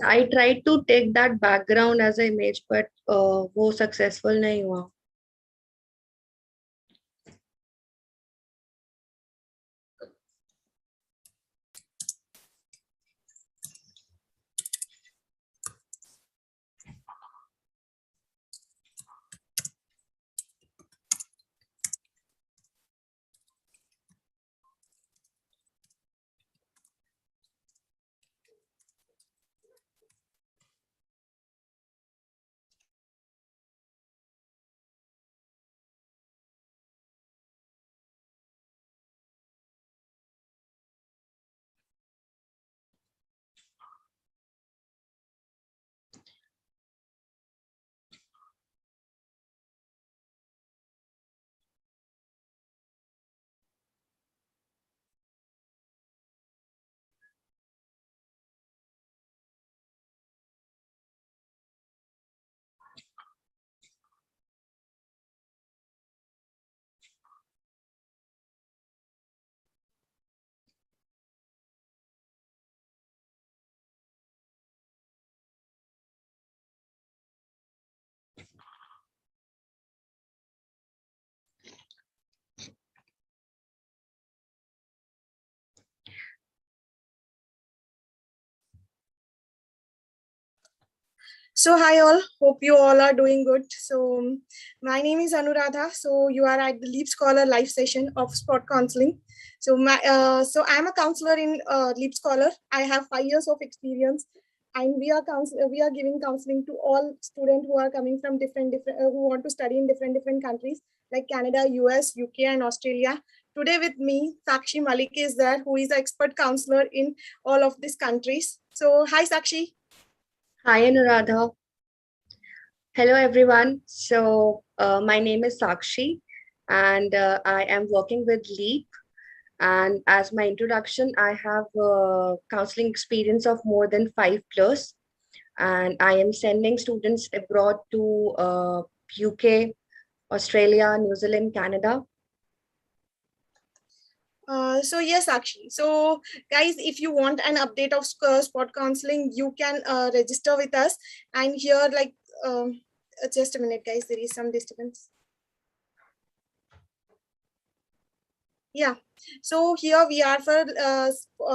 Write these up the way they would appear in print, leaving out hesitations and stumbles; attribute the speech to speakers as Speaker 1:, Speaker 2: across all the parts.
Speaker 1: I tried to take that background as an image, but वो successful नहीं हुआ.
Speaker 2: So hi all, hope you all are doing good. So my name is Anuradha. So you are at the Leap Scholar live session of Sport Counselling. So I'm a counselor in Leap Scholar. I have 5 years of experience, and we are giving counseling to all students who are coming from different who want to study in different countries like Canada, US, UK, and Australia. Today with me, Sakshi Malik is there, who is an expert counselor in all of these countries. So hi Sakshi.
Speaker 1: Hi Anuradha. Hello everyone. So my name is Sakshi and I am working with LEAP. And as my introduction, I have counseling experience of more than 5+. And I am sending students abroad to UK, Australia, New Zealand, Canada.
Speaker 2: So yes, actually. So guys, if you want an update of sport counseling, you can register with us. And here, like, just a minute, guys. There is some disturbance. Yeah. So here we are for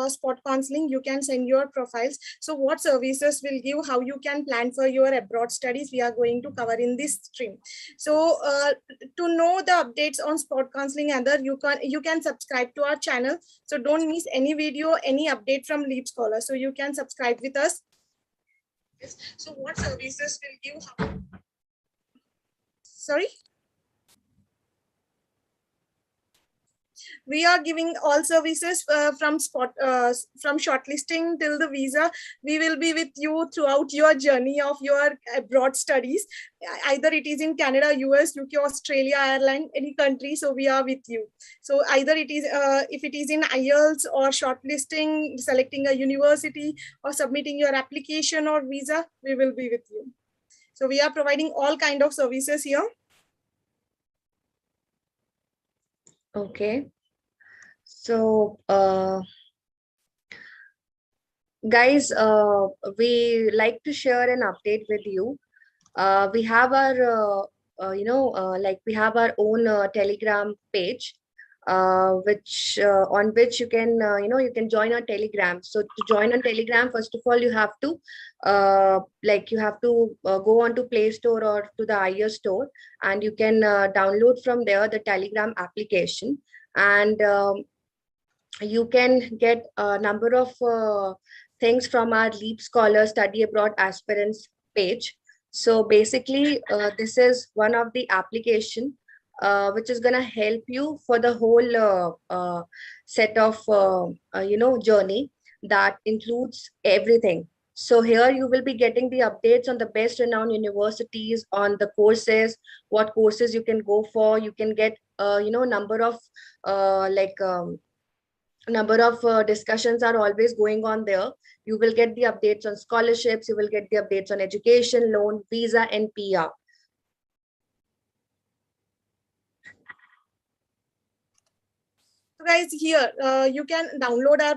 Speaker 2: sport counseling. You can send your profiles. So what services will give, how you can plan for your abroad studies, we are going to cover in this stream. So to know the updates on sport counseling, you can subscribe to our channel. So don't miss any video, any update from Leap Scholar. So you can subscribe with us. So what services will give? Sorry. We are giving all services from shortlisting till the visa. We will be with you throughout your journey of your abroad studies. Either it is in Canada, US, UK, Australia, Ireland, any country. So we are with you. So either it is if it is in IELTS or shortlisting, selecting a university or submitting your application or visa, we will be with you. So we are providing all kind of services here.
Speaker 1: Okay. So, guys, we like to share an update with you. We have our, we have our own Telegram page, on which you can, you can join our Telegram. So to join on Telegram, first of all, you have to, go on to Play Store or to the iOS store, and you can download from there the Telegram application, and you can get a number of things from our Leap Scholar Study Abroad Aspirants page. So basically, this is one of the application which is going to help you for the whole set of, journey that includes everything. So here you will be getting the updates on the best renowned universities, on the courses, what courses you can go for. You can get, number of discussions are always going on there. You will get the updates on scholarships, you will get the updates on education, loan, visa, and PR.
Speaker 2: So guys, here you can download our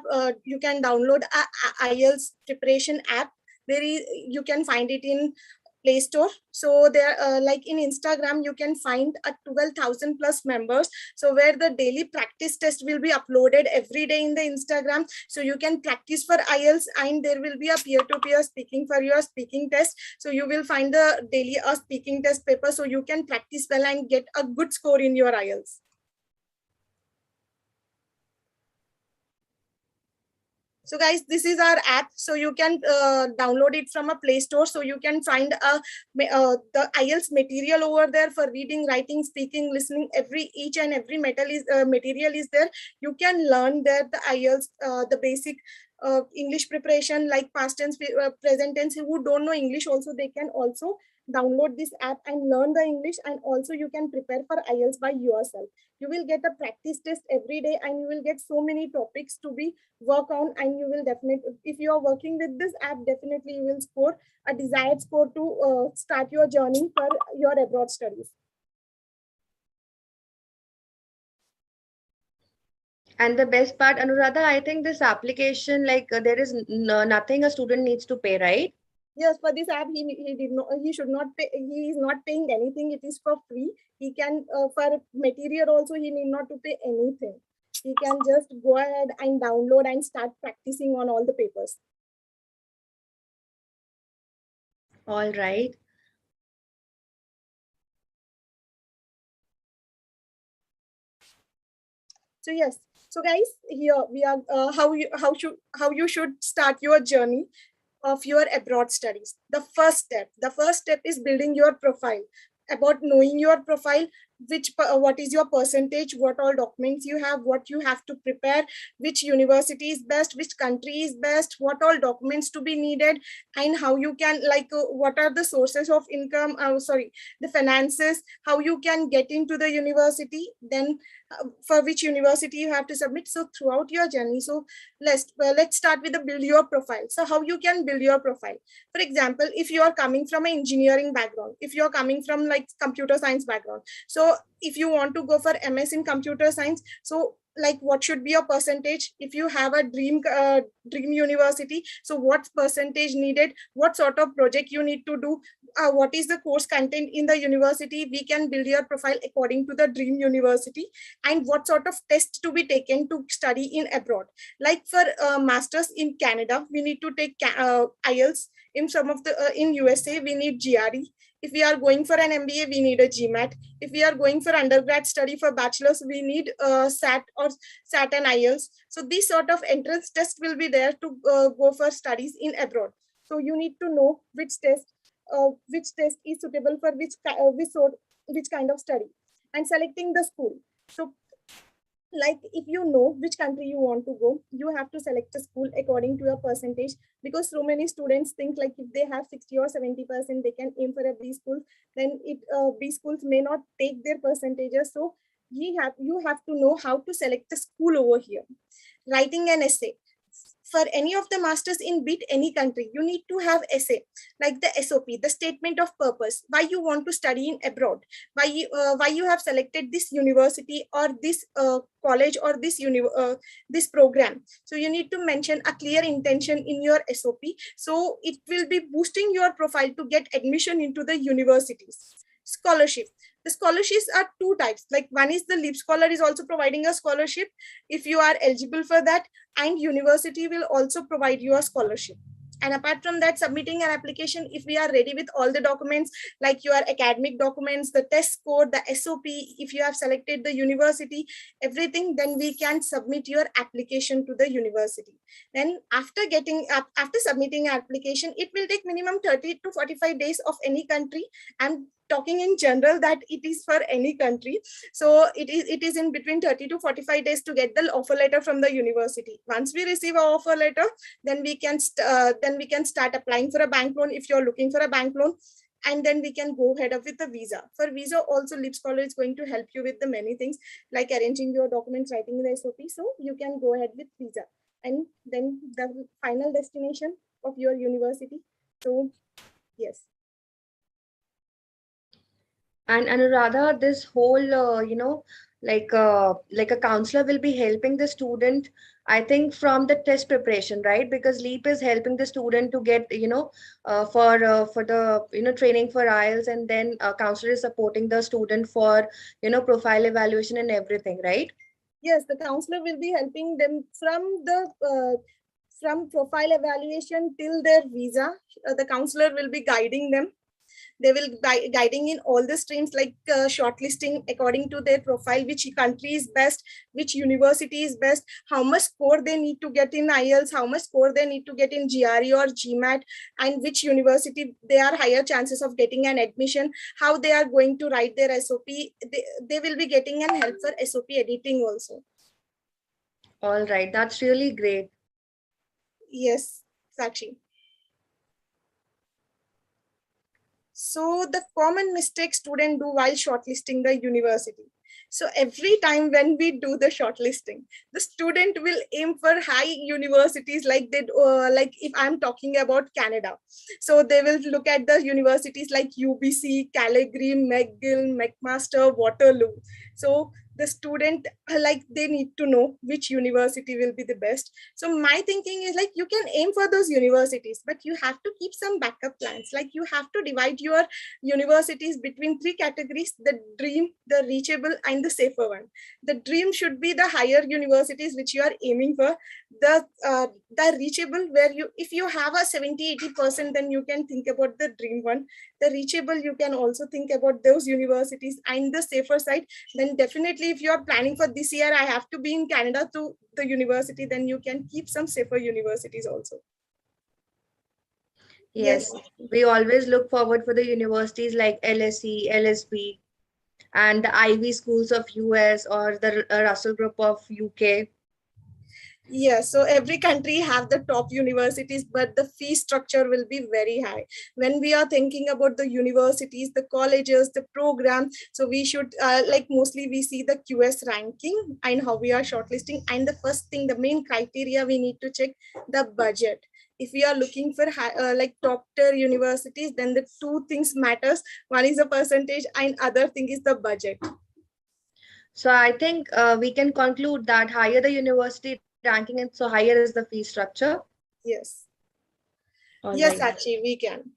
Speaker 2: IELTS preparation app. You can find it in Play Store. So there, like in Instagram, you can find a 12,000 plus members. So where the daily practice test will be uploaded every day in the Instagram. So you can practice for IELTS, and there will be a peer-to-peer speaking for your speaking test. So you will find the daily speaking test paper. So you can practice well and get a good score in your IELTS. So guys, this is our app. So you can download it from a Play Store. So you can find the IELTS material over there for reading, writing, speaking, listening. Each and every material is there. You can learn there the IELTS, the basic English preparation, like past tense, present tense. Who don't know English also, they can also download this app and learn the English, and also you can prepare for IELTS by yourself. You will get a practice test every day, and you will get so many topics to be work on, and you will definitely, if you are working with this app, definitely you will score a desired score to start your journey for your abroad studies.
Speaker 1: And the best part, Anuradha, I think this application, like there is nothing a student needs to pay, right?
Speaker 2: Yes, for this app, he should not pay. He is not paying anything. It is for free. He can for material also, he need not to pay anything. He can just go ahead and download and start practicing on all the papers.
Speaker 1: All right.
Speaker 2: So yes, so guys, here we are. How you should start your journey of your abroad studies. The first step is building your profile. About knowing your profile, what is your percentage, what all documents you have, what you have to prepare, which university is best, which country is best, what all documents to be needed, and how you can, like what are the sources of income, the finances, how you can get into the university, then for which university you have to submit. So throughout your journey, so let's start with the build your profile. So how you can build your profile? For example, if you are coming from an engineering background, if you are coming from like computer science background, so if you want to go for MS in computer science, so like what should be your percentage? If you have a dream university, so what percentage needed, what sort of project you need to do, what is the course content in the university? We can build your profile according to the dream university, and what sort of test to be taken to study in abroad. Like for masters in Canada, we need to take IELTS. In some of the in USA, we need GRE. If we are going for an MBA, we need a GMAT. If we are going for undergrad study for bachelor's, we need SAT and IELTS. So this sort of entrance test will be there to go for studies in abroad. So you need to know which test is suitable for which kind of study, and selecting the school. So like if you know which country you want to go, you have to select a school according to your percentage, because so many students think like if they have 60 or 70%, they can aim for a B school. Then B schools may not take their percentages. So you have to know how to select the school over here. Writing an essay. For any of the masters in BIT, any country, you need to have essay, like the SOP, the statement of purpose, why you want to study in abroad, why you have selected this university or this college or this program. So you need to mention a clear intention in your SOP. So it will be boosting your profile to get admission into the universities. Scholarship. The scholarships are two types. Like one is the LEAP Scholar is also providing a scholarship if you are eligible for that, and university will also provide you a scholarship. And apart from that, submitting an application, if we are ready with all the documents, like your academic documents, the test score, the SOP, if you have selected the university, everything, then we can submit your application to the university. Then after submitting application, it will take minimum 30 to 45 days of any country. I'm talking in general that it is for any country. So it is in between 30 to 45 days to get the offer letter from the university. Once we receive our offer letter, then we can start applying for a bank loan if you're looking for a bank loan, and then we can go ahead with the visa. For visa also, LEAP Scholar is going to help you with the many things like arranging your documents, writing the SOP, so you can go ahead with visa, and then the final destination of your university. So yes.
Speaker 1: And Anuradha, this whole, like a counselor will be helping the student, I think, from the test preparation, right? Because leap is helping the student to get, for the training for IELTS, and then counselor is supporting the student for profile evaluation and everything, right?
Speaker 2: Yes, the counselor will be helping them from profile evaluation till their visa. The counselor will be guiding them. They will be guiding in all the streams, like shortlisting according to their profile, which country is best, which university is best, how much score they need to get in IELTS, how much score they need to get in GRE or GMAT, and which university they are higher chances of getting an admission, how they are going to write their SOP. They will be getting an help for SOP editing also.
Speaker 1: All right, that's really great.
Speaker 2: Yes, Sakshi. So the common mistake students do while shortlisting the university. So every time when we do the shortlisting, the student will aim for high universities, like if I'm talking about Canada. So they will look at the universities like UBC, Calgary, McGill, McMaster, Waterloo. So the student, like, they need to know which university will be the best. So my thinking is, like, you can aim for those universities, but you have to keep some backup plans. Like, you have to divide your universities between three categories: the dream, the reachable, and the safer one. The dream should be the higher universities which you are aiming for. The reachable, where you, if you have a 70-80%, then you can think about the dream one. The reachable, you can also think about those universities. And the safer side, then definitely, if you are planning for this year, I have to be in Canada to the university, then you can keep some safer universities also.
Speaker 1: Yes, we always look forward for the universities like LSE, LSB, and the Ivy schools of US, or the Russell Group of UK.
Speaker 2: Yes, so every country have the top universities, but the fee structure will be very high. When we are thinking about the universities, the colleges, the program, so we should, like, mostly we see the QS ranking and how we are shortlisting. And the first thing, the main criteria we need to check, the budget. If we are looking for like top tier universities, then the two things matters. One is the percentage, and other thing is the budget.
Speaker 1: So I think we can conclude that higher the university ranking, and so higher is the fee structure.
Speaker 2: Yes.
Speaker 1: All
Speaker 2: Yes,
Speaker 1: right.
Speaker 2: actually, we can.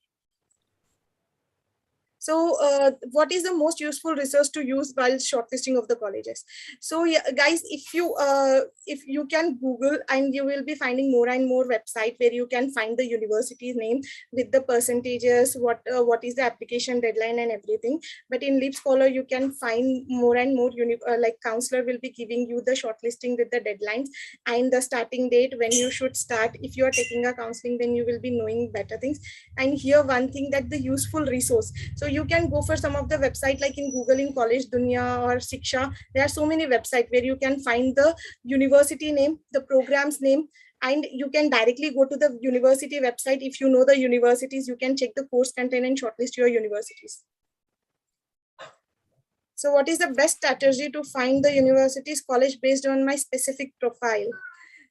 Speaker 2: So what is the most useful resource to use while shortlisting of the colleges? So yeah, guys, if you can Google, and you will be finding more and more website where you can find the university's name with the percentages, what is the application deadline and everything. But in Leap Scholar, you can find more and more, like, counselor will be giving you the shortlisting with the deadlines and the starting date, when you should start. If you are taking a counseling, then you will be knowing better things. And here one thing, that the useful resource, so you can go for some of the website, like in Google, in College Dunya or Shiksha. There are so many websites where you can find the university name, the program's name, and you can directly go to the university website. If you know the universities, you can check the course content and shortlist your universities. So what is the best strategy to find the university's college based on my specific profile?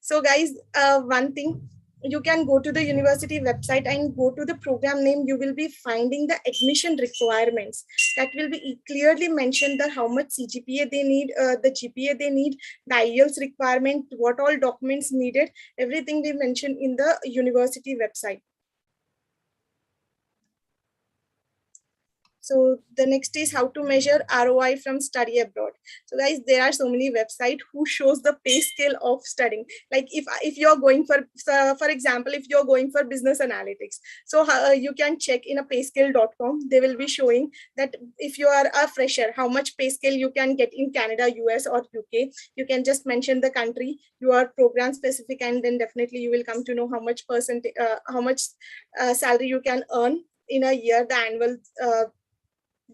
Speaker 2: So guys, one thing, you can go to the university website and go to the program name. You will be finding the admission requirements. That will be clearly mentioned, that how much CGPA they need, the GPA they need, the IELTS requirement, what all documents needed, everything we mentioned in the university website. So the next is how to measure ROI from study abroad. So guys, there are so many websites who shows the pay scale of studying. Like if you're going for example, if you're going for business analytics, so you can check in a payscale.com. They will be showing that if you are a fresher, how much pay scale you can get in Canada, US, or UK. You can just mention the country, your program specific, and then definitely you will come to know how much percent, how much salary you can earn in a year, the annual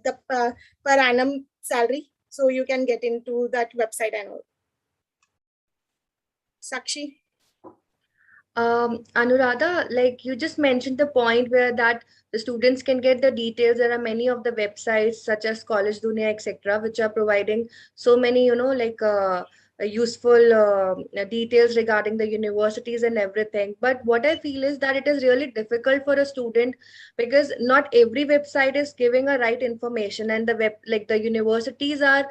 Speaker 2: the per annum salary. So you can get into that website and all. Sakshi?
Speaker 1: Anuradha, like you just mentioned the point where that the students can get the details. There are many of the websites such as College Dunia, etc., which are providing so many, useful details regarding the universities and everything. But what I feel is that it is really difficult for a student, because not every website is giving a right information, and the web, like the universities are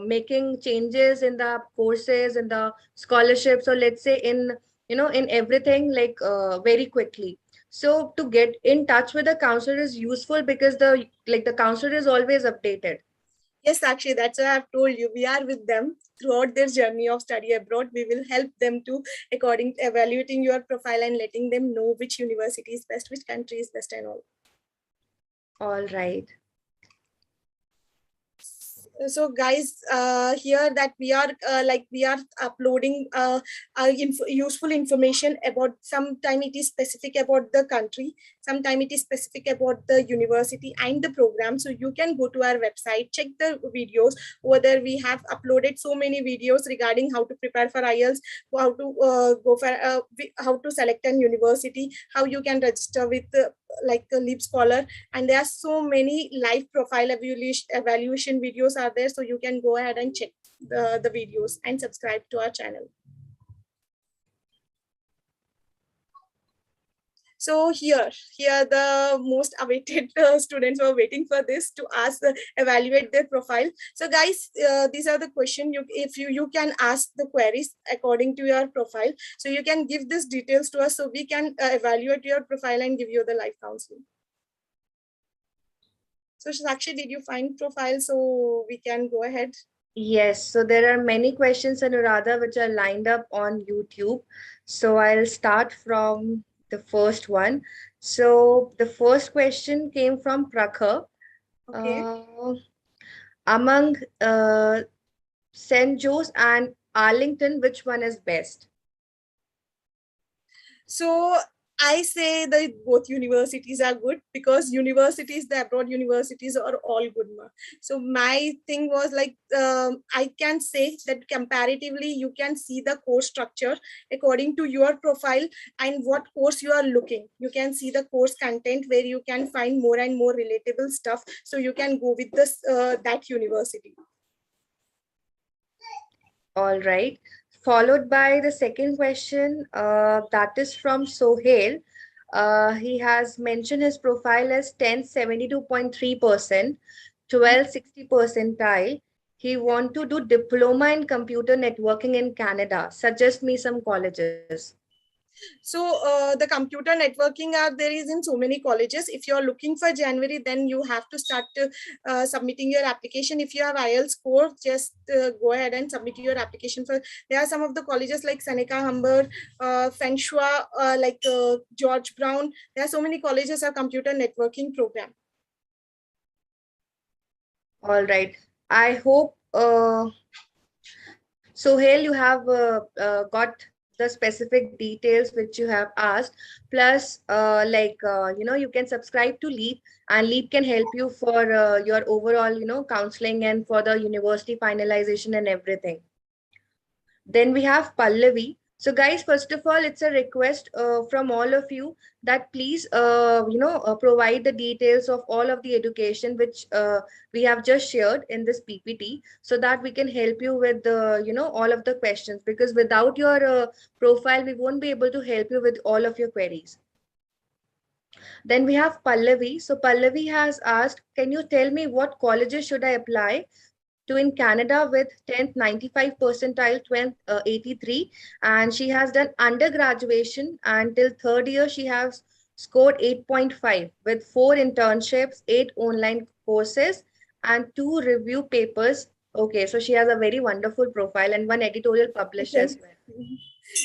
Speaker 1: making changes in the courses and the scholarships, or let's say in in everything, like very quickly. So to get in touch with the counselor is useful, because the counselor is always updated.
Speaker 2: Yes, actually, that's why I've told you. We are with them throughout their journey of study abroad. We will help them to according evaluating your profile and letting them know which university is best, which country is best, and all.
Speaker 1: All right.
Speaker 2: So guys, here that we are we are uploading useful information about, sometime it is specific about the country, sometime it is specific about the university and the program. So you can go to our website, check the videos. Over there we have uploaded so many videos regarding how to prepare for IELTS, how to go for how to select an university, how you can register with like a leap scholar, and there are so many live profile evaluation videos are there, so you can go ahead and check the videos and subscribe to our channel. So here the most awaited students were waiting for this to ask, evaluate their profile. So guys, these are the question. If you can ask the queries according to your profile. So you can give these details to us, so we can evaluate your profile and give you the live counseling. So Sakshi, did you find profile so we can go ahead?
Speaker 1: Yes, so there are many questions, Anuradha, which are lined up on YouTube. So I'll start from the first one. So the first question came from Prakhar.
Speaker 2: Okay.
Speaker 1: Among St. Joe's and Arlington, which one is best?
Speaker 2: So I say that both universities are good, because universities, the abroad universities are all good. So my thing was like, I can say that comparatively, you can see the course structure according to your profile and what course you are looking. You can see the course content where you can find more and more relatable stuff. So you can go with this that university.
Speaker 1: All right. Followed by the second question, that is from Sohail. He has mentioned his profile as 1072.3%, 1260 percentile. He want to do diploma in computer networking in Canada. Suggest me some colleges.
Speaker 2: So the computer networking are there is in so many colleges. If you are looking for January, then you have to start submitting your application. If you have IELTS score, just go ahead and submit your application for. There are some of the colleges like Seneca Humber, Fenshua, George Brown. There are so many colleges are computer networking program.
Speaker 1: All right. I hope, Sohail, you have got the specific details which you have asked. Plus, you can subscribe to Leap, and Leap can help you for your overall, counseling and for the university finalization and everything. Then we have Pallavi. So guys, first of all, it's a request from all of you that please, provide the details of all of the education which we have just shared in this PPT, so that we can help you with the, all of the questions, because without your profile, we won't be able to help you with all of your queries. Then we have Pallavi. So Pallavi has asked, can you tell me what colleges should I apply to in Canada with 10th 95 percentile, 12th 83, and she has done undergraduation until third year. She has scored 8.5 with 4 internships, 8 online courses, and 2 review papers. Okay, so she has a very wonderful profile and one editorial published
Speaker 2: Okay.
Speaker 1: as well.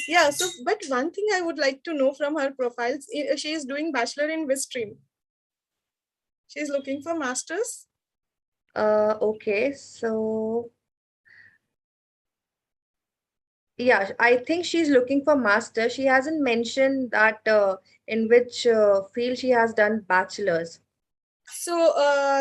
Speaker 2: Yeah, so but one thing I would like to know from her profiles, she is doing bachelor in which stream? She is looking for masters.
Speaker 1: Okay, so yeah, I think she's looking for master. She hasn't mentioned that in which field she has done bachelor's.
Speaker 2: So,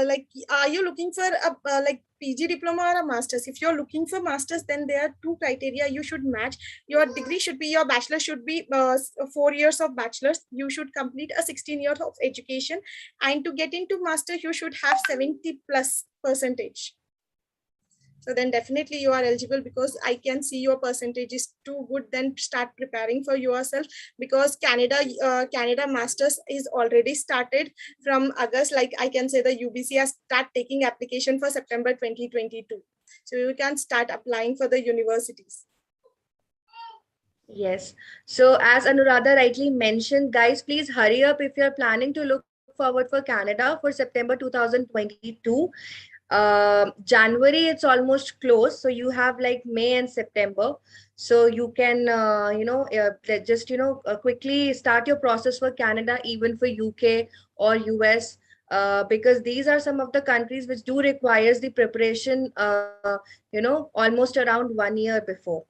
Speaker 2: like, are you looking for a like PG diploma or a master's? If you're looking for master's, then there are two criteria you should match. Your degree should be, your bachelor should be 4 years of bachelor's. You should complete a 16 years of education, and to get into master, you should have 70 plus percentage. So then definitely you are eligible, because I can see your percentage is too good. Then start preparing for yourself, because Canada Masters is already started from August. Like I can say the UBC has start taking application for September 2022. So you can start applying for the universities.
Speaker 1: Yes. So as Anuradha rightly mentioned, guys, please hurry up if you're planning to look forward for Canada for September 2022. January, it's almost close. So you have like May and September. So you can, just, quickly start your process for Canada, even for UK or US. Because these are some of the countries which do requires the preparation, almost around 1 year before.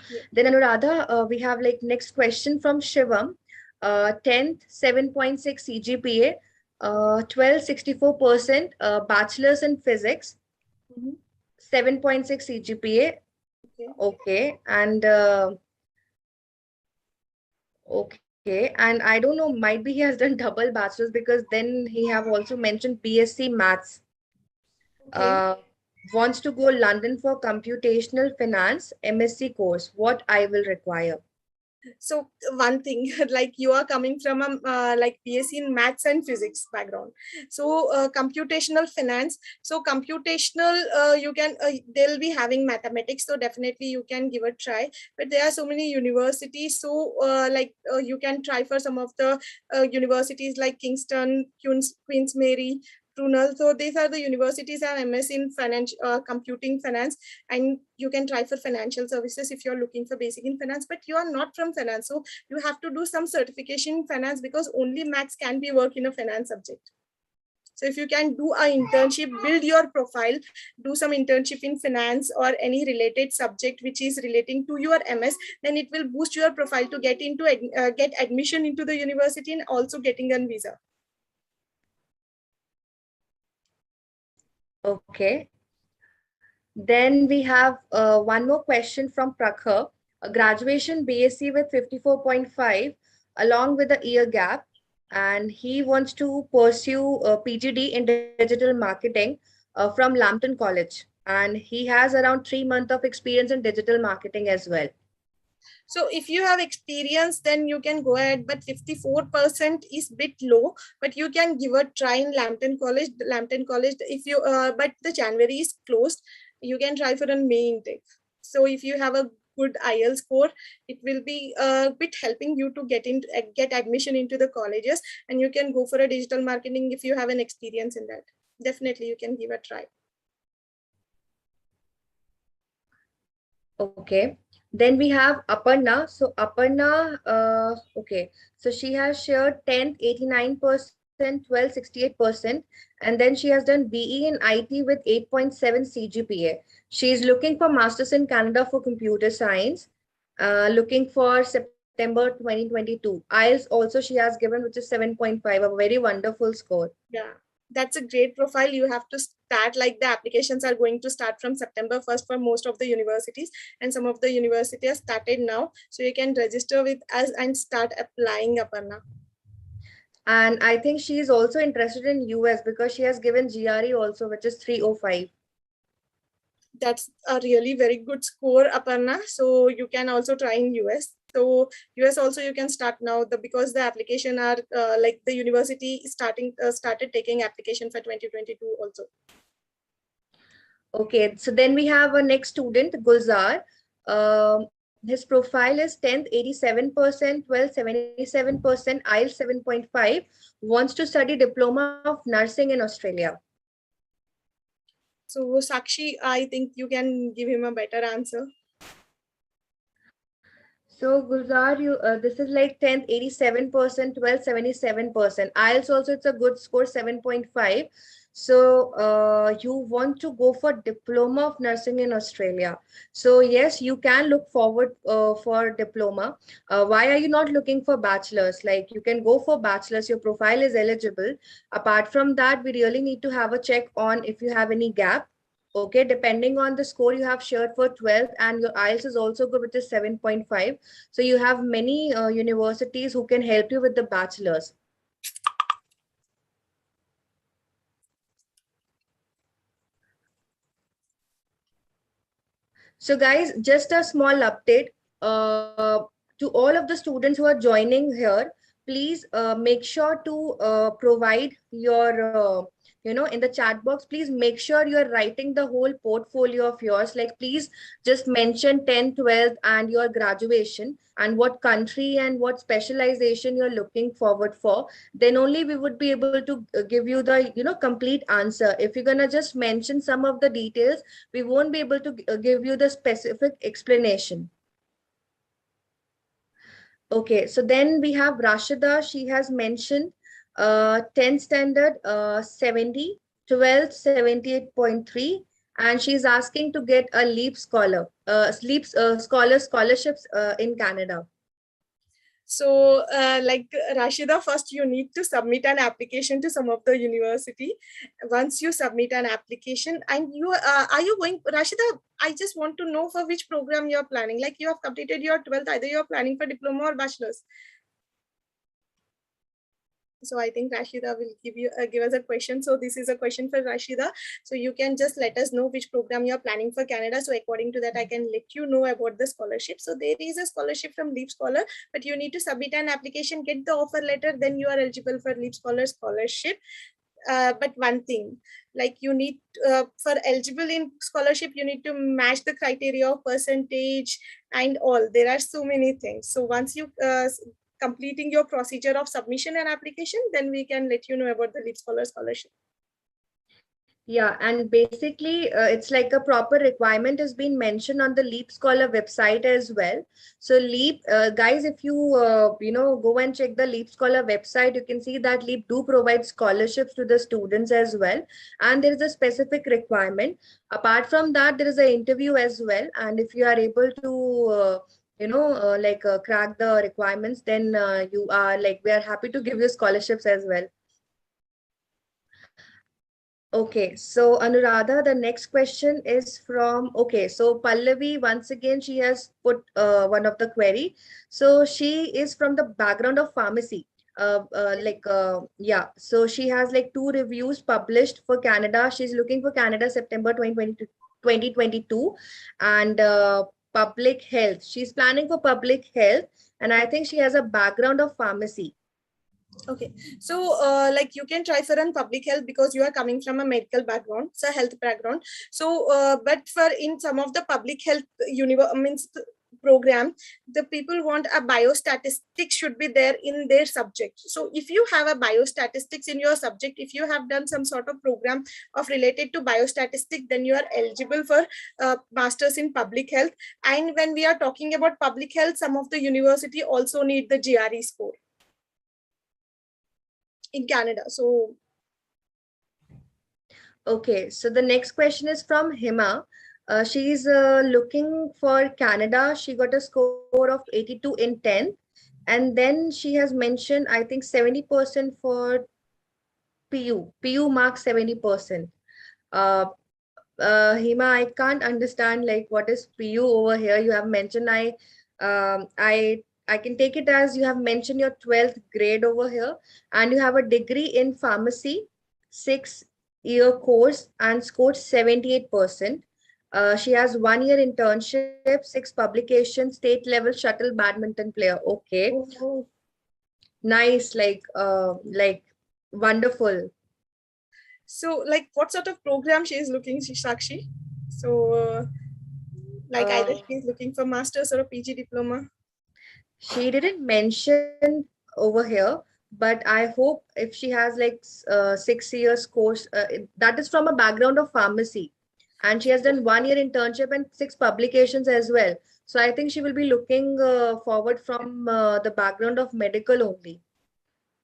Speaker 2: Yeah.
Speaker 1: Then Anuradha, we have like next question from Shivam. 10th, 7.6 CGPA, 1264%, bachelor's in physics,
Speaker 2: Mhm.
Speaker 1: 7.6 CGPA.
Speaker 2: Okay.
Speaker 1: Okay. And okay. And I don't know, might be he has done double bachelor's, because then he have also mentioned BSc Maths.
Speaker 2: Okay.
Speaker 1: Uh, wants to go London for computational finance MSc course. What I will require?
Speaker 2: So one thing, like you are coming from a like BSc in maths and physics background, so computational finance. So computational, you can they'll be having mathematics, so definitely you can give a try. But there are so many universities, so you can try for some of the universities like Kingston, Queens Mary, Brunel. So these are the universities have MS in finance, computing finance, and you can try for financial services if you're looking for basic in finance. But you are not from finance, so you have to do some certification in finance, because only max can be work in a finance subject. So if you can do a internship, build your profile, do some internship in finance or any related subject which is relating to your MS, then it will boost your profile to get into get admission into the university and also getting a visa.
Speaker 1: Okay. Then we have one more question from Prakhar. A graduation BSc with 54.5 along with a year gap. And he wants to pursue PGD in digital marketing from Lambton College. And he has around 3 months of experience in digital marketing as well.
Speaker 2: So if you have experience, then you can go ahead, but 54% is bit low, but you can give a try in Lambton College. Lambton College, if you, but the January is closed, you can try for a May intake. So if you have a good IELTS score, it will be a bit helping you to get admission into the colleges, and you can go for a digital marketing if you have an experience in that. Definitely you can give a try.
Speaker 1: Okay. Then we have Aparna. So Aparna, okay. So she has shared 10th 89%, 12th 68%, and then she has done BE in IT with 8.7 CGPA. She is looking for masters in Canada for computer science, looking for September 2022. IELTS also she has given, which is 7.5, a very wonderful score.
Speaker 2: Yeah, that's a great profile. You have to start, like the applications are going to start from September 1st for most of the universities, and some of the universities started now. So you can register with us and start applying, Aparna.
Speaker 1: And I think she is also interested in US because she has given GRE also, which is 305.
Speaker 2: That's a really very good score, Aparna. So you can also try in US. So US also you can start now, because the application are like the university started taking application for 2022 also.
Speaker 1: Okay, so then we have a next student, Gulzar. His profile is 10th 87%, 12th 77%, IELTS 7.5. Wants to study diploma of nursing in Australia.
Speaker 2: So Sakshi, I think you can give him a better answer.
Speaker 1: So Gulzar, this is like 10th 87%, 12th 77%. IELTS also it's a good score 7.5. So you want to go for diploma of nursing in Australia. So yes, you can look forward for diploma. Why are you not looking for bachelor's? Like you can go for bachelor's, your profile is eligible. Apart from that, we really need to have a check on if you have any gap. Okay, depending on the score you have shared for 12th, and your IELTS is also good, which is 7.5. So you have many universities who can help you with the bachelor's. So guys, just a small update to all of the students who are joining here. Please make sure to provide your, in the chat box, please make sure you're writing the whole portfolio of yours. Like, please just mention 10th, 12th and your graduation and what country and what specialization you're looking forward for. Then only we would be able to give you the, complete answer. If you're going to just mention some of the details, we won't be able to give you the specific explanation. Okay, so then we have Rashida. She has mentioned 10th standard 70, 12th 78.3, and she's asking to get a LEAP scholar, scholarships in Canada.
Speaker 2: So like Rashida, first you need to submit an application to some of the university. Once you submit an application and you are you going, Rashida, I just want to know for which program you're planning. Like you have completed your 12th, either you're planning for diploma or bachelor's. So I think Rashida will give us a question. So this is a question for Rashida. So you can just let us know which program you're planning for Canada. So according to that, I can let you know about the scholarship. So there is a scholarship from Leap Scholar, but you need to submit an application, get the offer letter, then you are eligible for Leap Scholar scholarship. But one thing, like you need for eligible in scholarship, you need to match the criteria of percentage and all. There are so many things. So once you completing your procedure of submission and application, then we can let you know about the Leap Scholar scholarship.
Speaker 1: Yeah, and basically it's like a proper requirement has been mentioned on the Leap Scholar website as well. So Leap, guys, if you go and check the Leap Scholar website, you can see that Leap do provide scholarships to the students as well. And there is a specific requirement. Apart from that, there is an interview as well. And if you are able to crack the requirements, then you are like, we are happy to give you scholarships as well. Okay, so Anuradha, the next question is from, okay, so Pallavi, once again, she has put one of the query. So she is from the background of pharmacy. Yeah, so she has like 2 reviews published for Canada. She's looking for Canada September 2022 and public health. She's planning for public health, and I think she has a background of pharmacy.
Speaker 2: Okay, so like you can try for an public health because you are coming from a medical background, it's a health background. So but for in some of the public health program, the people want a biostatistics should be there in their subject. So if you have a biostatistics in your subject, if you have done some sort of program of related to biostatistics, then you are eligible for masters in public health. And when we are talking about public health, some of the university also need the GRE score in Canada. So
Speaker 1: okay, so the next question is from Hima. She's looking for Canada. She got a score of 82 in 10th. And then she has mentioned, I think 70% for PU. PU marks 70%. Hima, I can't understand like what is PU over here. You have mentioned, I can take it as you have mentioned your 12th grade over here, and you have a degree in pharmacy, 6-year course, and scored 78%. She has 1-year internship, 6 publications, state level shuttle badminton player. Okay, nice, like wonderful.
Speaker 2: so like what sort of program she is looking, Sakshi? So like either she is looking for masters or a PG diploma.
Speaker 1: She didn't mention over here, but I hope if she has like 6 years course, that is from a background of pharmacy, and she has done 1-year internship and 6 publications as well. So I think she will be looking forward from the background of medical only.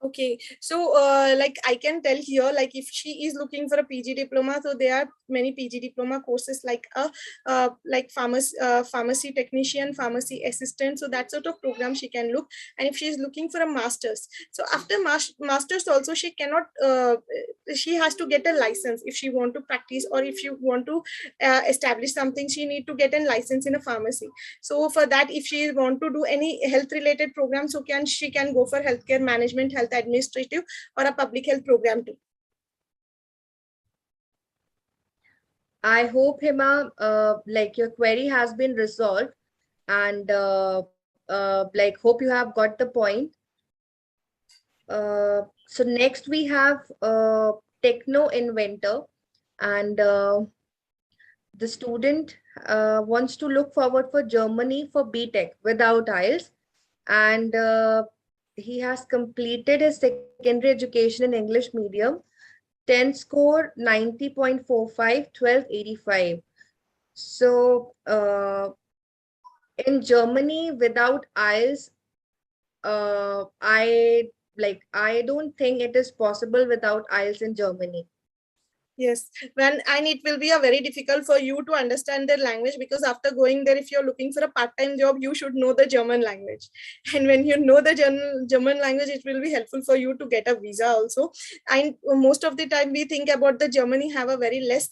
Speaker 2: Okay, so like I can tell here, like if she is looking for a PG diploma, so there are many PG diploma courses like like pharmacy technician, pharmacy assistant. So that sort of program she can look. And if she is looking for a master's, so after master's also she cannot, she has to get a license if she want to practice, or if you want to establish something, she need to get a license in a pharmacy. So for that, if she want to do any health related program, so she can go for healthcare management, health administrative, or a public health program too.
Speaker 1: I hope, Hima, like your query has been resolved, and like hope you have got the point. So next we have techno inventor, and the student wants to look forward for Germany for BTech without IELTS, and he has completed his secondary education in English medium, 10 score 90.45, 1285. So in Germany without IELTS, I don't think it is possible without IELTS in Germany.
Speaker 2: Yes, and it will be a very difficult for you to understand their language, because after going there, if you're looking for a part-time job, you should know the German language. And when you know the German language, it will be helpful for you to get a visa also. And most of the time we think about the Germany have a very less,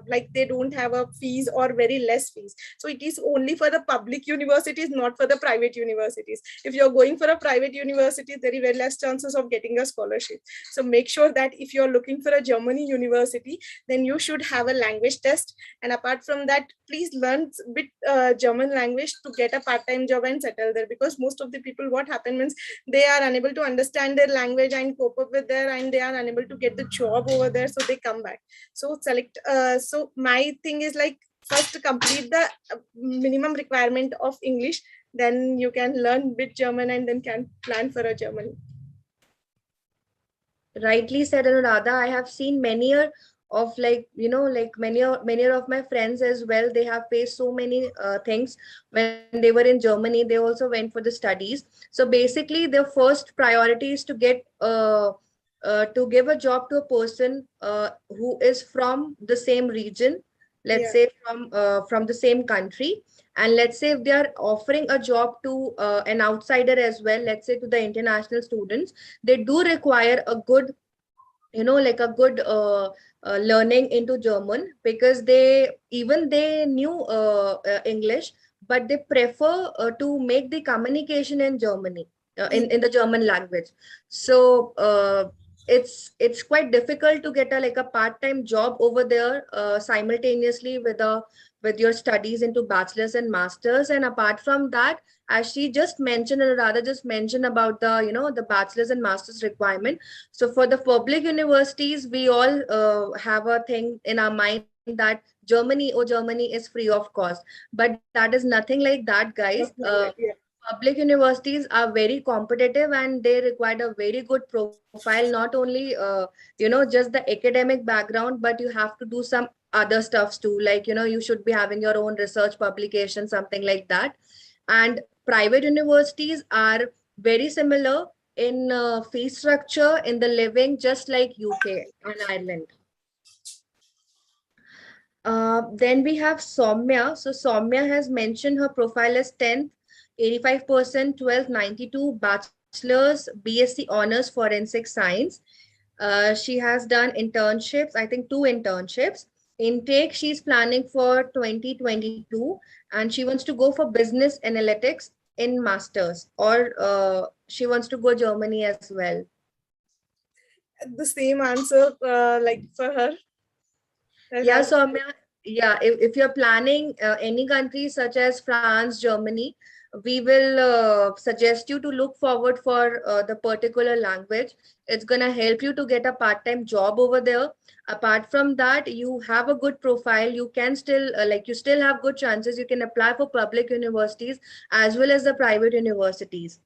Speaker 2: like they don't have a fees or very less fees. So it is only for the public universities, not for the private universities. If you're going for a private university, there is very less chances of getting a scholarship. So make sure that if you're looking for a Germany university, then you should have a language test. And apart from that, please learn a bit German language to get a part-time job and settle there, because most of the people, what happens means they are unable to understand their language and cope up with there, and they are unable to get the job over there, so they come back. So select so my thing is like, first complete the minimum requirement of English, then you can learn bit German and then can plan for a German.
Speaker 1: Rightly said, Anuradha. I have seen many of, like, like many of my friends as well. They have faced so many things when they were in Germany. They also went for the studies. So basically, their first priority is to give a job to a person who is from the same region, let's
Speaker 2: Yeah.
Speaker 1: say from the same country. And let's say if they are offering a job to an outsider as well, let's say to the international students, they do require a good, like a good learning into German, because they knew English, but they prefer to make the communication in Germany, in the German language. So it's quite difficult to get a like a part-time job over there simultaneously with your studies into bachelor's and masters. And apart from that, as she just mentioned, and rather just mentioned about the the bachelor's and master's requirement. So for the public universities, we all have a thing in our mind that Germany is free of cost, but that is nothing like that, guys.
Speaker 2: Yeah.
Speaker 1: Public universities are very competitive, and they require a very good profile, not only just the academic background, but you have to do some other stuffs too, like you should be having your own research publication, something like that. And private universities are very similar in fee structure, in the living, just like UK and Ireland. Then we have Soumya. So Soumya has mentioned her profile as 10th, 85%, 12th, 92, bachelor's, BSc honors forensic science. She has done internships, I think 2 internships. Intake, she's planning for 2022, and she wants to go for business analytics in masters, or she wants to go Germany as well.
Speaker 2: The same answer like for her.
Speaker 1: Yeah, Soumya, yeah, if you're planning any countries such as France, Germany, we will suggest you to look forward for the particular language. It's gonna help you to get a part-time job over there. Apart from that, you have a good profile. You can still you still have good chances. You can apply for public universities as well as the private universities.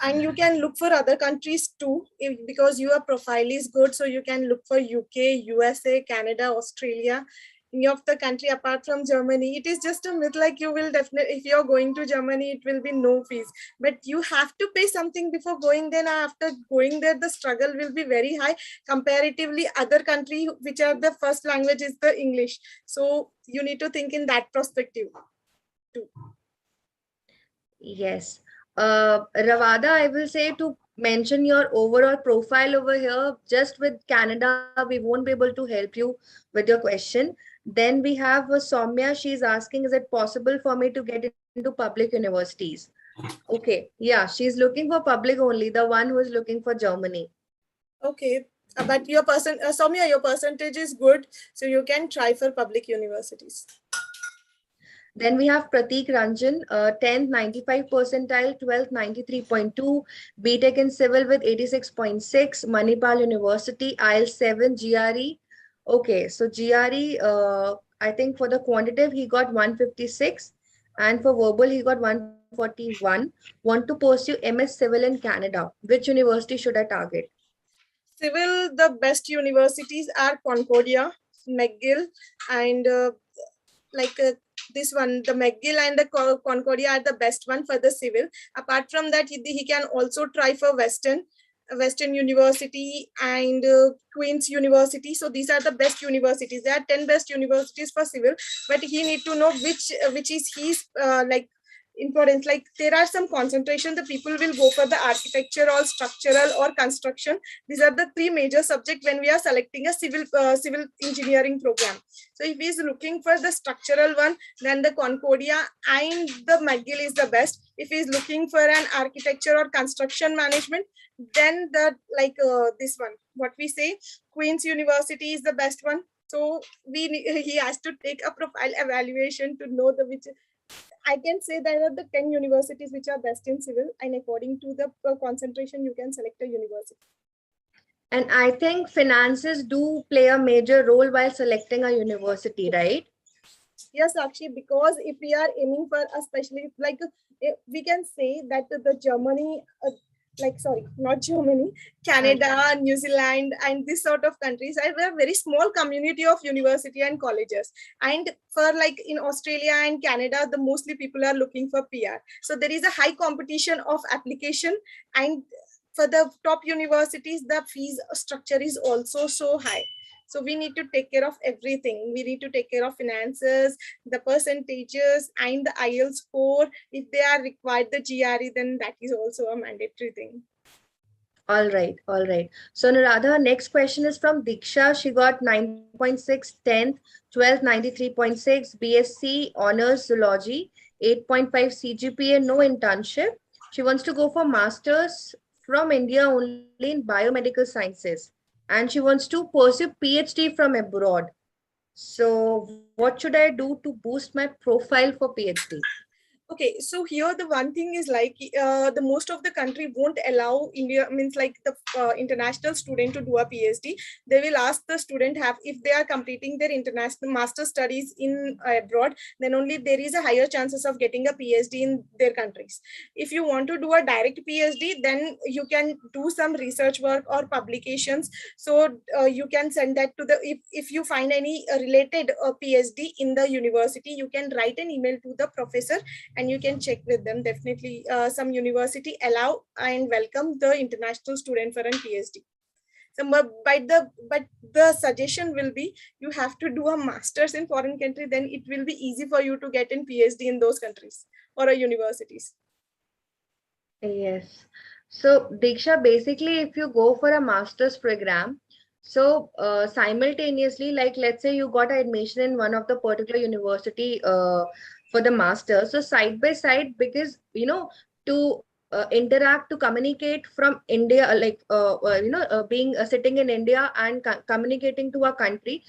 Speaker 2: And you can look for other countries too, because your profile is good. So you can look for UK, USA, Canada, Australia, any of the country apart from Germany. It is just a myth, like you will definitely, if you're going to Germany, it will be no fees, but you have to pay something before going. Then after going there, the struggle will be very high comparatively other country, which are the first language is the English. So you need to think in that perspective too.
Speaker 1: Yes. Ravada, I will say to mention your overall profile over here. Just with Canada, we won't be able to help you with your question. Then we have Soumya. She's asking, is it possible for me to get into public universities? Okay. Yeah, she's looking for public only, the one who is looking for Germany.
Speaker 2: Okay, But your Soumya, your percentage is good, so you can try for public universities.
Speaker 1: Then we have Pratik Ranjan, 10th 95 percentile, 12th 93.2, BTech in Civil with 86.6, Manipal University, IELTS 7, GRE. Okay, so GRE, I think for the quantitative he got 156, and for verbal he got 141. Want to pursue MS Civil in Canada. Which university should I target?
Speaker 2: Civil, the best universities are Concordia, McGill, and this one, the McGill and the Concordia are the best one for the civil. Apart from that, he can also try for Western University and Queen's University. So these are the best universities. There are 10 best universities for civil, but he need to know which is his importance. Like there are some concentration, the people will go for the architecture or structural or construction. These are the three major subjects when we are selecting a civil engineering program. So if he is looking for the structural one, then the Concordia and the McGill is the best. If he is looking for an architecture or construction management, then the this one, what we say, Queen's University is the best one. So he has to take a profile evaluation to know the which. I can say there are the 10 universities which are best in civil, and according to the concentration, you can select a university.
Speaker 1: And I think finances do play a major role while selecting a university, right?
Speaker 2: Yes, Sakshi, because if we are aiming for, especially we can say that the Germany, not Germany, Canada, New Zealand, and this sort of countries have a very small community of university and colleges. And for like in Australia and Canada, the mostly people are looking for PR. So there is a high competition of application, and for the top universities, the fees structure is also so high. So we need to take care of everything. We need to take care of finances, the percentages, and the IELTS score. If they are required the GRE, then that is also a mandatory thing.
Speaker 1: All right, all right. So Anuradha, next question is from Diksha. She got 9.6, 10th, 12th, 93.6, BSc Honors Zoology, 8.5 CGPA, no internship. She wants to go for Masters from India only in Biomedical Sciences. And she wants to pursue PhD from abroad. So what should I do to boost my profile for PhD?
Speaker 2: Okay, so here the one thing is like the most of the country won't allow India, means like the international student to do a PhD. They will ask the student have, if they are completing their international master studies in abroad, then only there is a higher chances of getting a PhD in their countries. If you want to do a direct PhD, then you can do some research work or publications. So you can send that to the, if you find any related PhD in the university, you can write an email to the professor and you can check with them. Definitely some university allow and welcome the international student for a PhD. So, but the suggestion will be you have to do a master's in foreign country, then it will be easy for you to get in PhD in those countries or a universities.
Speaker 1: Yes. So Diksha, basically, if you go for a master's program, so simultaneously, like let's say you got admission in one of the particular university for the master. So side by side, because to interact, to communicate from India, being sitting in India and communicating to a country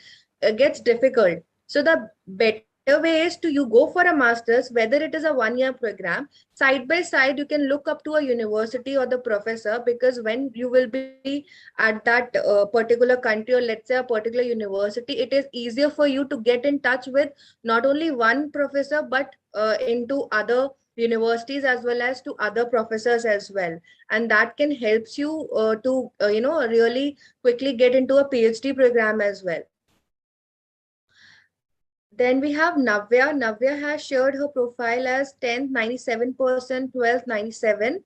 Speaker 1: gets difficult. So the better way is to you go for a master's, whether it is a 1 year program. Side by side, you can look up to a university or the professor, because when you will be at that particular country, or let's say a particular university, it is easier for you to get in touch with not only one professor but into other universities as well as to other professors as well, and that can helps you to really quickly get into a PhD program as well. Then we have Navya. Navya has shared her profile as 10th 97%, 12th 97,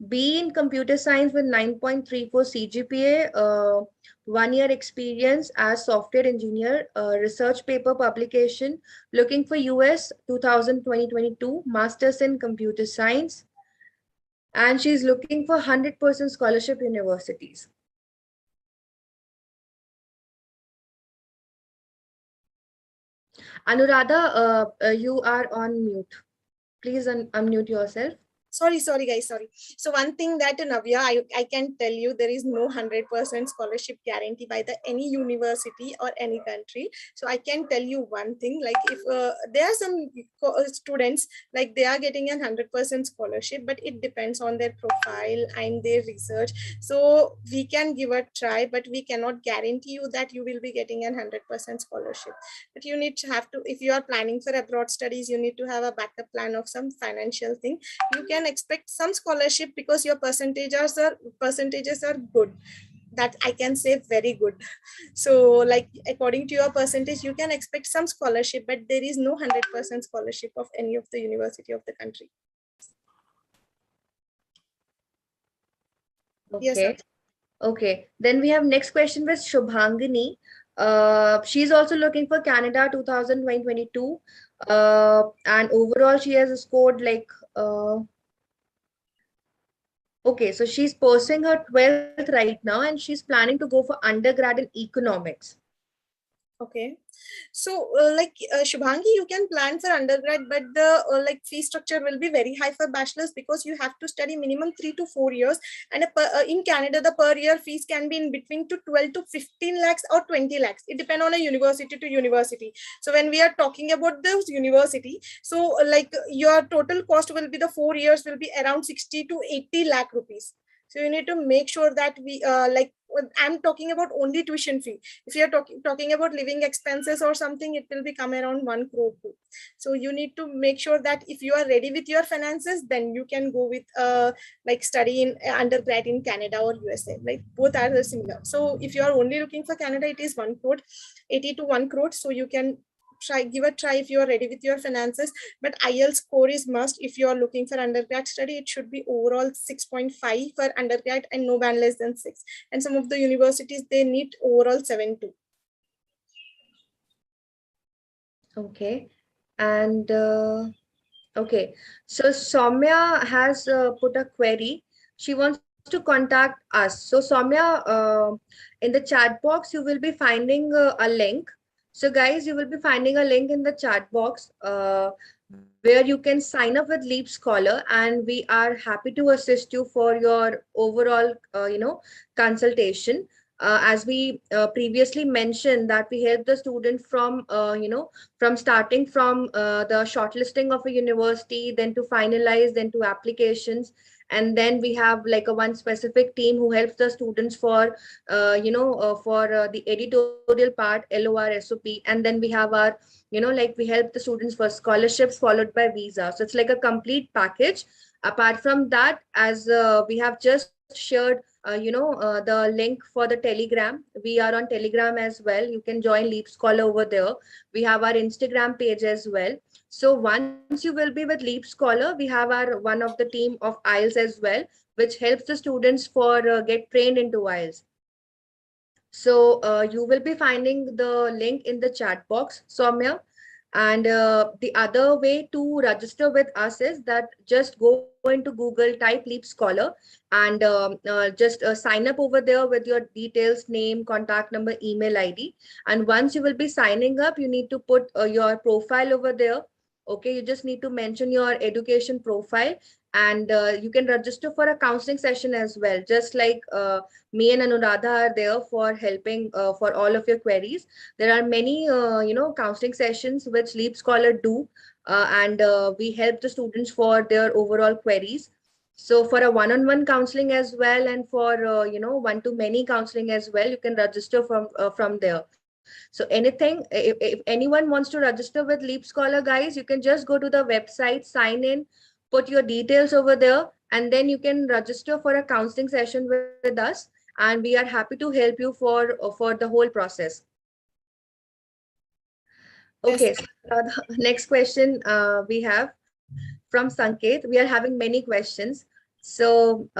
Speaker 1: B in computer science with 9.34 CGPA, 1 year experience as software engineer, research paper publication, looking for US 2020-22, masters in computer science, and she's looking for 100% scholarship universities. Anuradha, you are on mute. Please unmute yourself.
Speaker 2: Sorry, guys, sorry. So one thing that Navya, I can tell you, there is no 100% scholarship guarantee by the any university or any country. So I can tell you one thing, like if there are some students, like they are getting a 100% scholarship, but it depends on their profile and their research. So we can give a try, but we cannot guarantee you that you will be getting a 100% scholarship. But you need to have to, if you are planning for abroad studies, you need to have a backup plan of some financial thing. You can expect some scholarship because your percentages are good, that I can say very good. So like according to your percentage, you can expect some scholarship, but there is no 100% scholarship of any of the university of the country.
Speaker 1: Okay.
Speaker 2: Yes, sir.
Speaker 1: Okay. Then we have next question with Shubhangini. She's also looking for Canada 2022. And overall she has scored like okay, so she's pursuing her 12th right now and she's planning to go for undergrad in economics.
Speaker 2: Okay. So Shubhangi, you can plan for undergrad, but the like fee structure will be very high for bachelor's because you have to study minimum 3 to 4 years. And in Canada, the per year fees can be in between to 12 to 15 lakhs or 20 lakhs. It depends on a university to university. So when we are talking about those university, so like your total cost will be the 4 years will be around 60 to 80 lakh rupees. So you need to make sure that we I'm talking about only tuition fee. If you're talking about living expenses or something, it will become around 1 crore too. So you need to make sure that if you are ready with your finances, then you can go with like study in undergrad in Canada or USA. Like both are similar. So if you are only looking for Canada, it is 1 crore, 80 to 1 crore. So you can give a try if you are ready with your finances. But IELTS score is must. If you are looking for undergrad study, it should be overall 6.5 for undergrad and no band less than 6. And some of the universities, they need overall 7 too.
Speaker 1: Okay. And okay, so Soumya has put a query. She wants to contact us. So Soumya, in the chat box, you will be finding a link. So guys, you will be finding a link in the chat box where you can sign up with Leap Scholar, and we are happy to assist you for your overall, consultation. As we previously mentioned that we help the student from, from starting from the shortlisting of a university, then to finalize, then to applications. And then we have like a one specific team who helps the students for, for the editorial part, LOR, SOP. And then we have our, like we help the students for scholarships followed by visa. So it's like a complete package. Apart from that, as we have just shared the link for the Telegram. We are on Telegram as well. You can join Leap Scholar over there. We have our Instagram page as well. So once you will be with Leap Scholar, we have our one of the team of IELTS as well, which helps the students for get trained into IELTS. So you will be finding the link in the chat box, Soumya. And the other way to register with us is that just go into Google, type Leap Scholar, and just sign up over there with your details, name, contact number, email ID. And once you will be signing up, you need to put your profile over there. Okay, you just need to mention your education profile, and you can register for a counseling session as well. Just like me and Anuradha are there for helping for all of your queries. There are many, counseling sessions which Leap Scholar do, and we help the students for their overall queries. So for a one-on-one counseling as well, and for one-to-many counseling as well, you can register from there. So anything, if anyone wants to register with Leap Scholar, guys, you can just go to the website, sign in, put your details over there, and then you can register for a counseling session with us, and we are happy to help you for the whole process.
Speaker 2: Yes.
Speaker 1: Okay, so the next question we have from Sanket. We are having many questions. So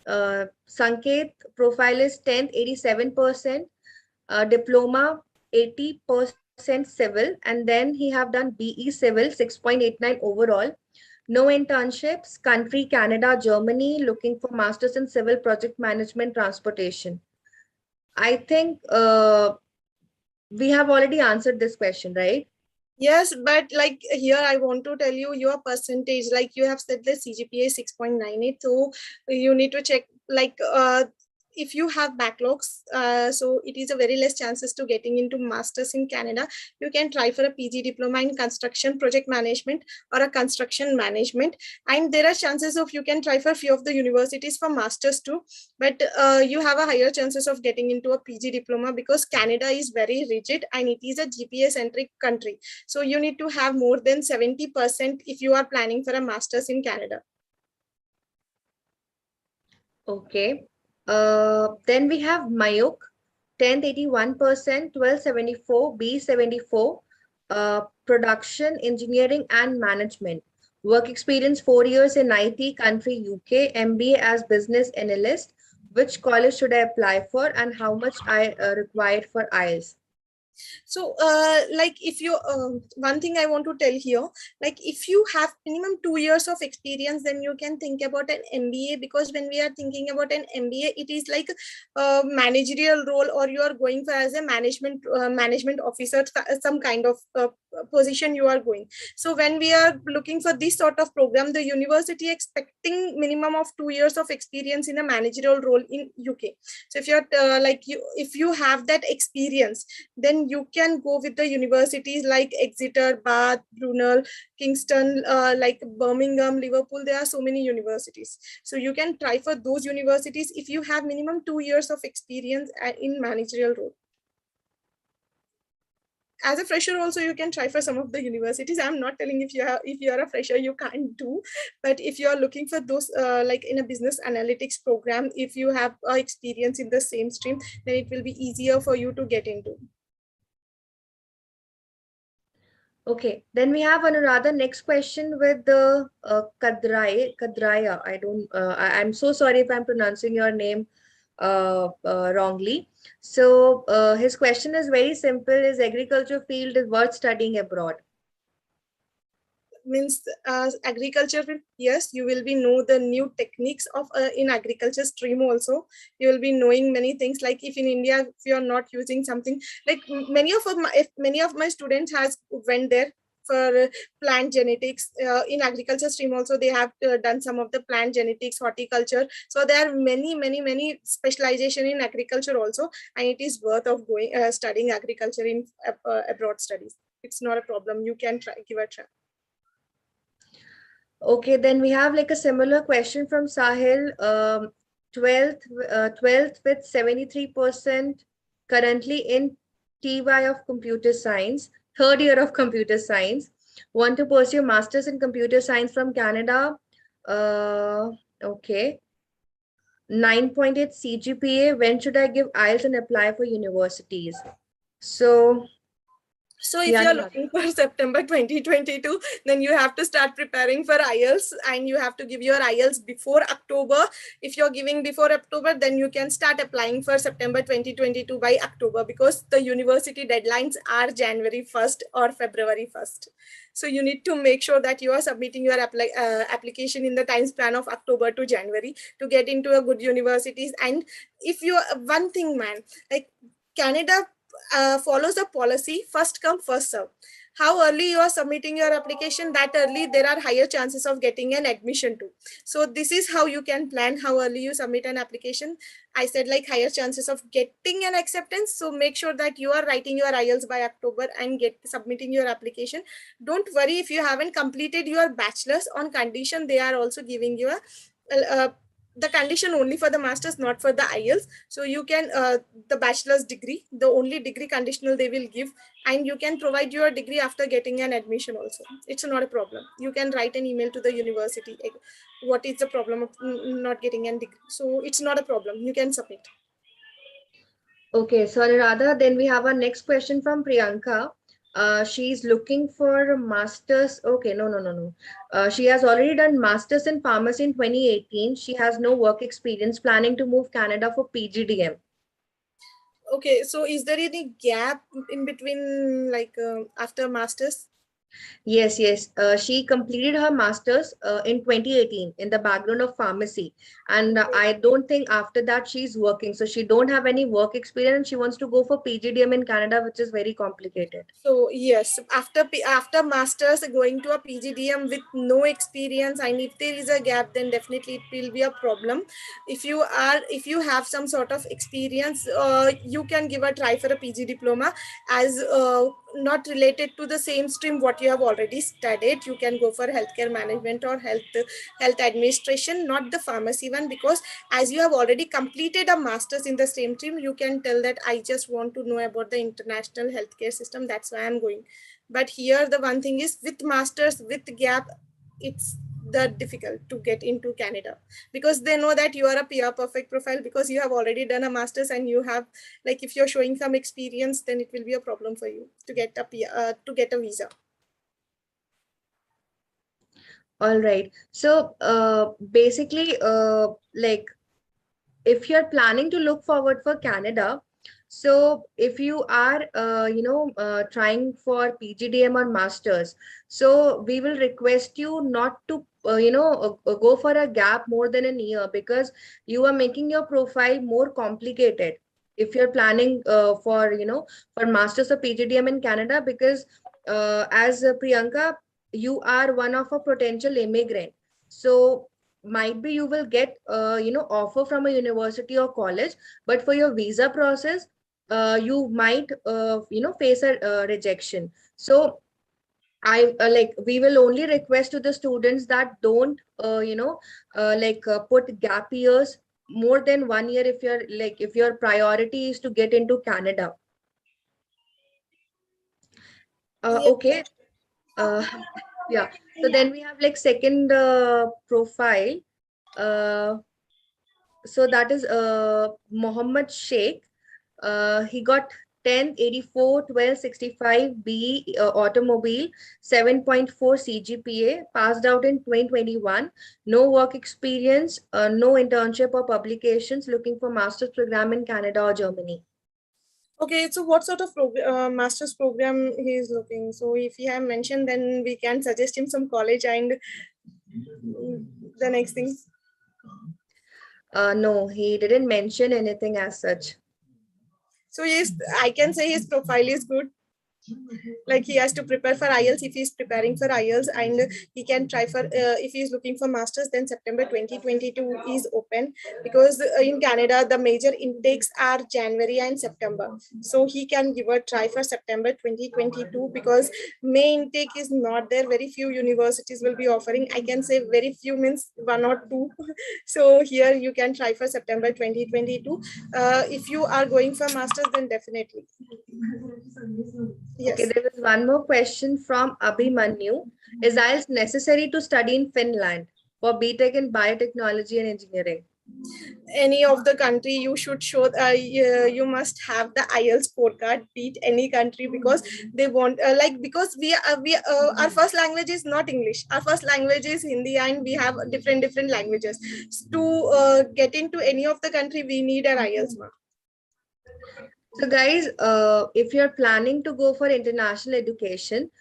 Speaker 1: Sanket profile is 10th, 87%, diploma 80% civil, and then he have done BE civil 6.89 overall. No internships, country Canada, Germany, looking for masters in civil project management transportation. I think we have already answered this question, right?
Speaker 2: Yes, but like here I want to tell you your percentage, like you have said the CGPA 6.98. So you need to check like if you have backlogs, so it is a very less chances to getting into masters in Canada. You can try for a PG diploma in construction project management or a construction management, and there are chances of you can try for a few of the universities for masters too, but you have a higher chances of getting into a PG diploma because Canada is very rigid and it is a GPA centric country. So you need to have more than 70% if you are planning for a master's in Canada.
Speaker 1: Okay. Then we have Mayuk, 10th 81%, 1274, B74, production, engineering and management. Work experience 4 years in IT, country UK, MBA as business analyst. Which college should I apply for and how much I required for IELTS?
Speaker 2: So like if you one thing I want to tell here, like if you have minimum 2 years of experience, then you can think about an MBA, because when we are thinking about an MBA, it is like a managerial role, or you are going for as a management officer, some kind of position you are going. So when we are looking for this sort of program, the university expecting minimum of 2 years of experience in a managerial role in UK. So if you're if you have that experience, then you can go with the universities like Exeter, Bath, Brunel, Kingston, like Birmingham, Liverpool. There are so many universities. So you can try for those universities if you have minimum 2 years of experience in managerial role. As a fresher also, you can try for some of the universities. I'm not telling if you are a fresher you can't do, but if you are looking for those like in a business analytics program, if you have experience in the same stream, then it will be easier for you to get into.
Speaker 1: Okay, then we have Anuradha. Next question with the Kadraya. I'm so sorry if I'm pronouncing your name wrongly. So his question is very simple. Is agriculture field is worth studying abroad?
Speaker 2: Means agriculture, yes, you will be know the new techniques of in agriculture stream also. You will be knowing many things, like if in India, if you are not using something, like many of my students has went there for plant genetics. In agriculture stream also they have done some of the plant genetics, horticulture. So there are many specialization in agriculture also, and it is worth of going studying agriculture in abroad studies. It's not a problem, you can try, give a try.
Speaker 1: Okay, then we have like a similar question from Sahil. 12th with 73% currently in TY of computer science, third year of computer science. Want to pursue masters in computer science from Canada. Okay. 9.8 CGPA. When should I give IELTS and apply for universities? So
Speaker 2: So if
Speaker 1: yeah,
Speaker 2: you're
Speaker 1: Anuradha.
Speaker 2: looking for September 2022, then you have to start preparing for IELTS, and you have to give your IELTS before October. If you're giving before October, then you can start applying for September 2022 by October, because the university deadlines are January 1st or February 1st. So you need to make sure that you are submitting your application in the time span of October to January to get into a good universities. And if you, one thing, man, like Canada follows the policy first come first serve. How early you are submitting your application, that early there are higher chances of getting an admission too. So this is how you can plan how early you submit an application. I said like higher chances of getting an acceptance. So make sure that you are writing your IELTS by October and get submitting your application. Don't worry if you haven't completed your bachelor's, on condition they are also giving you a the condition only for the masters, not for the IELTS. So you can the bachelor's degree, the only degree conditional they will give, and you can provide your degree after getting an admission also. It's not a problem. You can write an email to the university, what is the problem of not getting an degree. So it's not a problem, you can submit.
Speaker 1: Okay, so Anuradha, then we have our next question from Priyanka. She's looking for a master's. Okay, no. She has already done master's in pharmacy in 2018. She has no work experience, planning to move Canada for PGDM.
Speaker 2: Okay, so is there any gap in between, like after masters?
Speaker 1: Yes, yes. She completed her master's in 2018 in the background of pharmacy, and I don't think after that she's working. So she don't have any work experience. She wants to go for PGDM in Canada, which is very complicated.
Speaker 2: So yes, after masters going to a PGDM with no experience, and if there is a gap, then definitely it will be a problem. If you have some sort of experience, you can give a try for a PG diploma as not related to the same stream what you have already studied. You can go for healthcare management or health administration, not the pharmacy one, because as you have already completed a master's in the same stream, you can tell that I just want to know about the international healthcare system, that's why I'm going. But here the one thing is, with masters with gap, it's the difficult to get into Canada, because they know that you are a PR perfect profile, because you have already done a master's, and you have, like, if you're showing some experience, then it will be a problem for you to get a to get a visa.
Speaker 1: All right. So basically, like if you're planning to look forward for Canada, so if you are, trying for PGDM or masters, so we will request you not to, go for a gap more than a year, because you are making your profile more complicated if you're planning for masters or PGDM in Canada, because as Priyanka, you are one of a potential immigrant. So might be you will get offer from a university or college, but for your visa process you might face a rejection. So I like we will only request to the students that don't put gap years more than 1 year, if you're like if your priority is to get into Canada.
Speaker 2: Yeah.
Speaker 1: Okay. uh yeah, so then we have like second profile. uh so that is Mohammed Sheikh. He got 10, 84, 12, 65 B automobile, 7.4 CGPA, passed out in 2021. No work experience, no internship or publications, looking for master's program in Canada or Germany.
Speaker 2: Okay, so what sort of master's program he is looking? So if he have mentioned, then we can suggest him some college and the next thing.
Speaker 1: No, he didn't mention anything as such.
Speaker 2: So yes, I can say his profile is good. Like, he has to prepare for IELTS if he's preparing for IELTS, and he can try for if he's looking for masters, then September 2022 is open, because in Canada the major intakes are January and September. So he can give a try for September 2022, because May intake is not there. Very few universities will be offering. I can say very few means one or two. So here you can try for September 2022. If you are going for masters, then definitely.
Speaker 1: Okay,
Speaker 2: Yes.
Speaker 1: there is one more question from Abhimanyu. Is IELTS necessary to study in Finland for BTech in biotechnology and engineering?
Speaker 2: Any of the country, you should show you must have the IELTS scorecard, beat any country, because they want because our first language is not English, our first language is Hindi, and we have different languages. To get into any of the country, we need an IELTS mark.
Speaker 1: So guys, if you're planning to go for international education,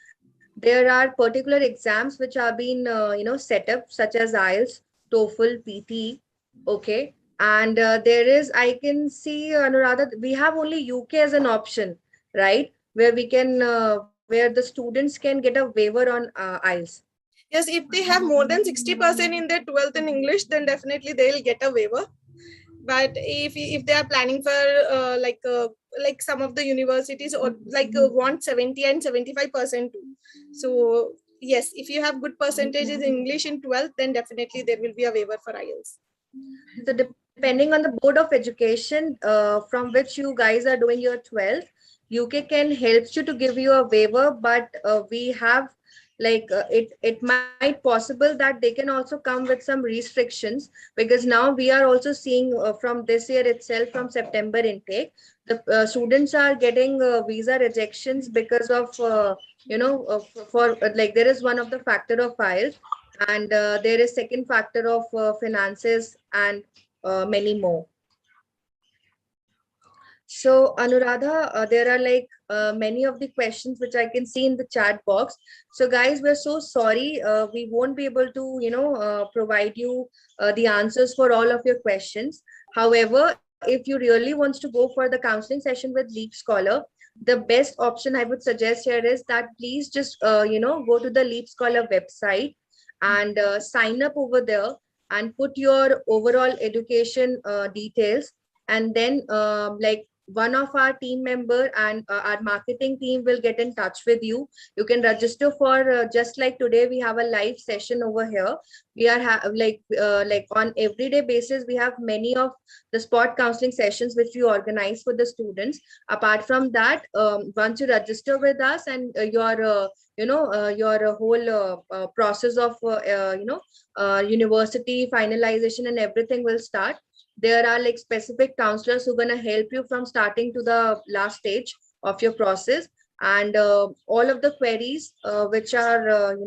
Speaker 1: there are particular exams which are being set up, such as IELTS, TOEFL, PT. Okay, and there is, I can see, Anuradha, we have only UK as an option, right? Where we can where the students can get a waiver on IELTS.
Speaker 2: Yes, if they have more than 60% in their 12th in English, then definitely they'll get a waiver. But if they are planning for like some of the universities, or want 70 and 75% too. So yes, if you have good percentages in English in 12th, then definitely there will be a waiver for IELTS.
Speaker 1: So depending on the board of education from which you guys are doing your 12th, UK can help you to give you a waiver, but we have it might possible that they can also come with some restrictions, because now we are also seeing from this year itself, from September intake, the students are getting visa rejections because of for like there is one of the factor of files, and there is second factor of finances, and many more. So Anuradha, there are like many of the questions which I can see in the chat box. So guys, we're so sorry. We won't be able to, provide you the answers for all of your questions. However, if you really wants to go for the counseling session with Leap Scholar, the best option I would suggest here is that please just, go to the Leap Scholar website and sign up over there and put your overall education details, and then like one of our team member and our marketing team will get in touch with you. You can register for just like today we have a live session over here. We are like on everyday basis we have many of the spot counseling sessions which we organize for the students. Apart from that, once you register with us and your whole process of university finalization and everything will start. There are like specific counselors who are going to help you from starting to the last stage of your process, and all of the queries which are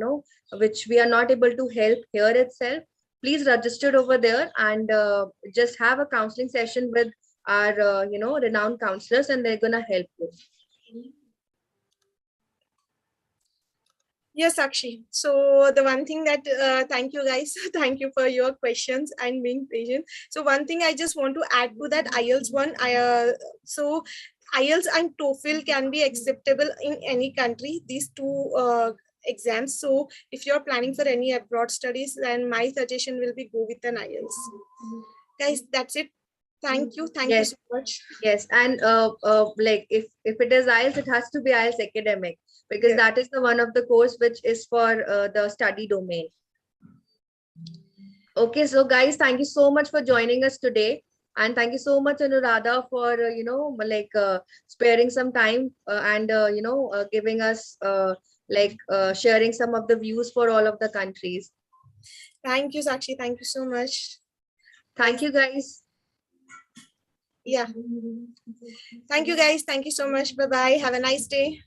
Speaker 1: which we are not able to help here itself, please register over there and just have a counseling session with our renowned counselors, and they're going to help you.
Speaker 2: Yes, Sakshi. So the one thing that, thank you guys. Thank you for your questions and being patient. So one thing I just want to add to that IELTS one. So IELTS and TOEFL can be acceptable in any country, these two exams. So if you're planning for any abroad studies, then my suggestion will be go with an IELTS. Guys, that's it. Thank you. Thank you so much.
Speaker 1: Yes, and like if it is IELTS, it has to be IELTS academic, because that is the one of the course which is for the study domain. Okay, so guys, thank you so much for joining us today, and thank you so much Anuradha for sparing some time and giving us sharing some of the views for all of the countries.
Speaker 2: Thank you, Sakshi. Thank you so much.
Speaker 1: Thank you, guys.
Speaker 2: Yeah. Thank you, guys. Thank you so much. Bye-bye. Have a nice day.